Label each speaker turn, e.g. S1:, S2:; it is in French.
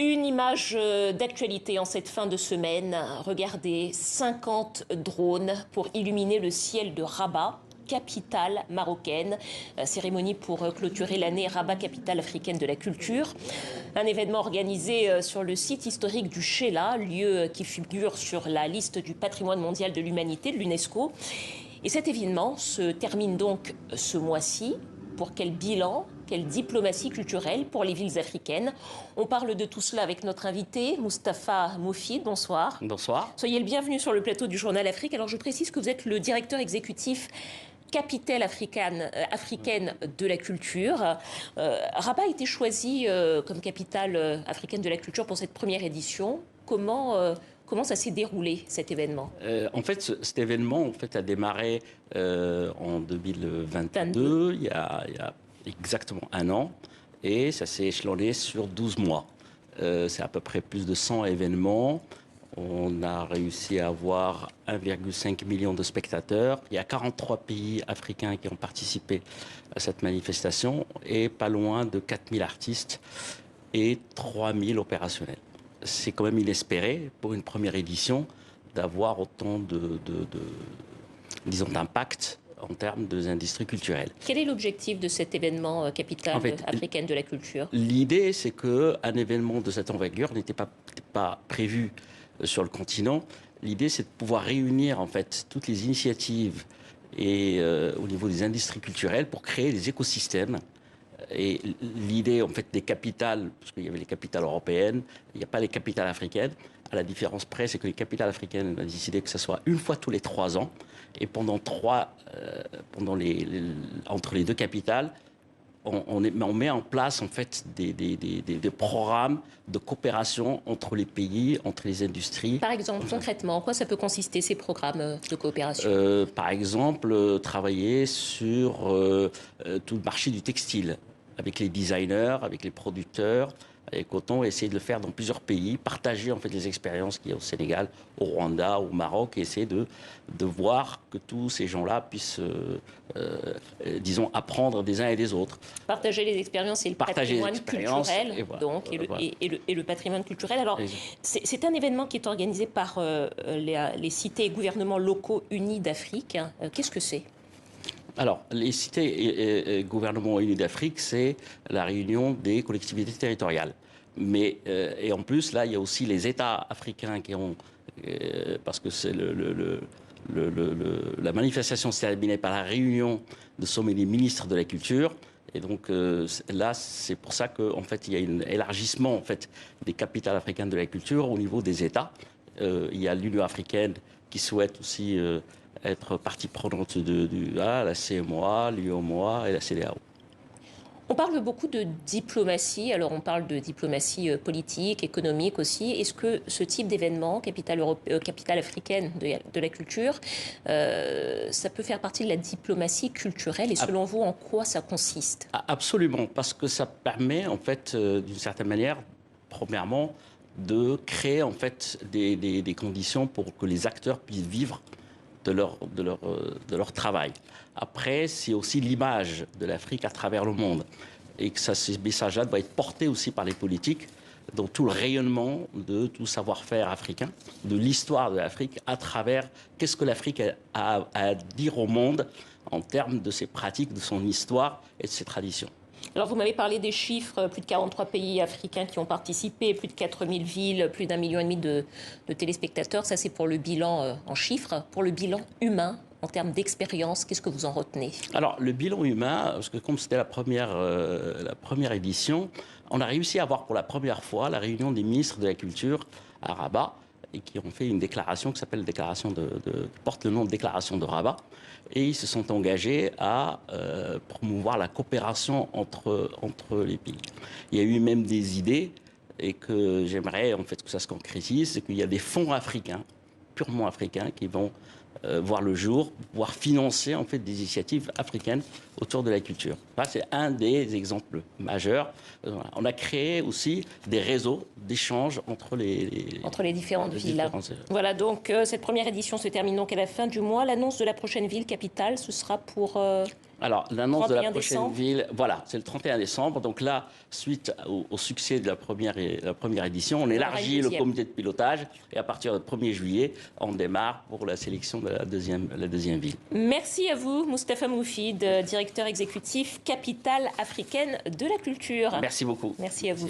S1: Une image d'actualité en cette fin de semaine. Regardez, 50 drones pour illuminer le ciel de Rabat, capitale marocaine. Cérémonie pour clôturer l'année Rabat, capitale africaine de la culture. Un événement organisé sur le site historique du Cheila, lieu qui figure sur la liste du patrimoine mondial de l'humanité de l'UNESCO. Et cet événement se termine donc ce mois-ci. Pour quel bilan, quelle diplomatie culturelle pour les villes africaines? On parle de tout cela avec notre invité, Moustapha Moufid. Bonsoir.
S2: Bonsoir.
S1: Soyez le bienvenu sur le plateau du Journal Afrique. Alors je précise que vous êtes le directeur exécutif capitale africaine de la culture. Rabat a été choisi comme capitale africaine de la culture pour cette première édition. Comment ça s'est déroulé, cet événement?
S2: En fait, cet événement a démarré en 2022, il y a exactement un an, et ça s'est échelonné sur 12 mois. C'est à peu près plus de 100 événements. On a réussi à avoir 1,5 million de spectateurs. Il y a 43 pays africains qui ont participé à cette manifestation et pas loin de 4000 artistes et 3000 opérationnels. C'est quand même inespéré pour une première édition d'avoir autant d'impact en termes d'industrie culturelle.
S1: Quel est l'objectif de cet événement capitale africaine de la culture?
S2: L'idée, c'est qu'un événement de cette envergure n'était pas prévu sur le continent. L'idée, c'est de pouvoir réunir en fait toutes les initiatives et au niveau des industries culturelles pour créer des écosystèmes. Et l'idée en fait des capitales, parce qu'il y avait les capitales européennes, il n'y a pas les capitales africaines. À la différence près, c'est que les capitales africaines ont décidé que ce soit une fois tous les 3 ans, et entre les deux capitales, on met en place en fait des programmes de coopération entre les pays, entre les industries.
S1: Par exemple, concrètement, en quoi ça peut consister ces programmes de coopération?
S2: Par exemple, travailler sur tout le marché du textile, avec les designers, avec les producteurs, avec autant essayer de le faire dans plusieurs pays, partager en fait les expériences qu'il y a au Sénégal, au Rwanda, au Maroc, et essayer de voir que tous ces gens-là puissent, disons, apprendre des uns et des autres.
S1: Partager les expériences et le patrimoine culturel,
S2: et voilà,
S1: donc, et le patrimoine culturel. Alors, c'est un événement qui est organisé par les cités et gouvernements locaux unis d'Afrique. Qu'est-ce que c'est?
S2: Alors, les cités et gouvernements unis d'Afrique, c'est la réunion des collectivités territoriales. Mais, et en plus, là, il y a aussi les États africains qui ont... parce que c'est la manifestation s'est terminée par la réunion de sommet des ministres de la culture. Et donc là, c'est pour ça qu'en fait, il y a un élargissement en fait, des capitales africaines de la culture au niveau des États. Il y a l'Union africaine qui souhaite aussi... être partie prenante la CMOA, l'UOMOA et la CEDEAO.
S1: On parle beaucoup de diplomatie, alors on parle de diplomatie politique, économique aussi. Est-ce que ce type d'événement, capitale africaine de la culture, ça peut faire partie de la diplomatie culturelle? Et selon vous, en quoi ça consiste?
S2: Absolument, parce que ça permet en fait, d'une certaine manière, premièrement, de créer en fait des conditions pour que les acteurs puissent vivre de leur travail. Après, c'est aussi l'image de l'Afrique à travers le monde. Et que ce message-là doit être porté aussi par les politiques, dans tout le rayonnement de tout savoir-faire africain, de l'histoire de l'Afrique, à travers qu'est-ce que l'Afrique a à dire au monde en termes de ses pratiques, de son histoire et de ses traditions.
S1: Alors vous m'avez parlé des chiffres, plus de 43 pays africains qui ont participé, plus de 4000 villes, plus d'1,5 million de téléspectateurs. Ça c'est pour le bilan en chiffres. Pour le bilan humain, en termes d'expérience, qu'est-ce que vous en retenez? Alors
S2: le bilan humain, parce que comme c'était la première édition, on a réussi à avoir pour la première fois la réunion des ministres de la Culture à Rabat, et qui ont fait une déclaration qui s'appelle qui porte le nom de déclaration de Rabat. Et ils se sont engagés à promouvoir la coopération entre les pays. Il y a eu même des idées, et que j'aimerais en fait que ça se concrétise, c'est qu'il y a des fonds africains, purement africains, qui vont voir le jour, pouvoir financer en fait des initiatives africaines autour de la culture. Ça, c'est un des exemples majeurs. On a créé aussi des réseaux d'échanges entre les
S1: différentes villes. Voilà, donc cette première édition se termine donc à la fin du mois. L'annonce de la prochaine ville capitale, ce sera pour...
S2: Alors, l'annonce de la prochaine
S1: décembre.
S2: ville, voilà, c'est le 31 décembre. Donc là, suite au succès de la première édition, on élargit le comité de pilotage et à partir du 1er juillet, on démarre pour la sélection de la deuxième ville.
S1: Merci à vous, Moustapha Moufid, directeur exécutif Capitale africaine de la culture.
S2: Merci beaucoup.
S1: Merci à vous.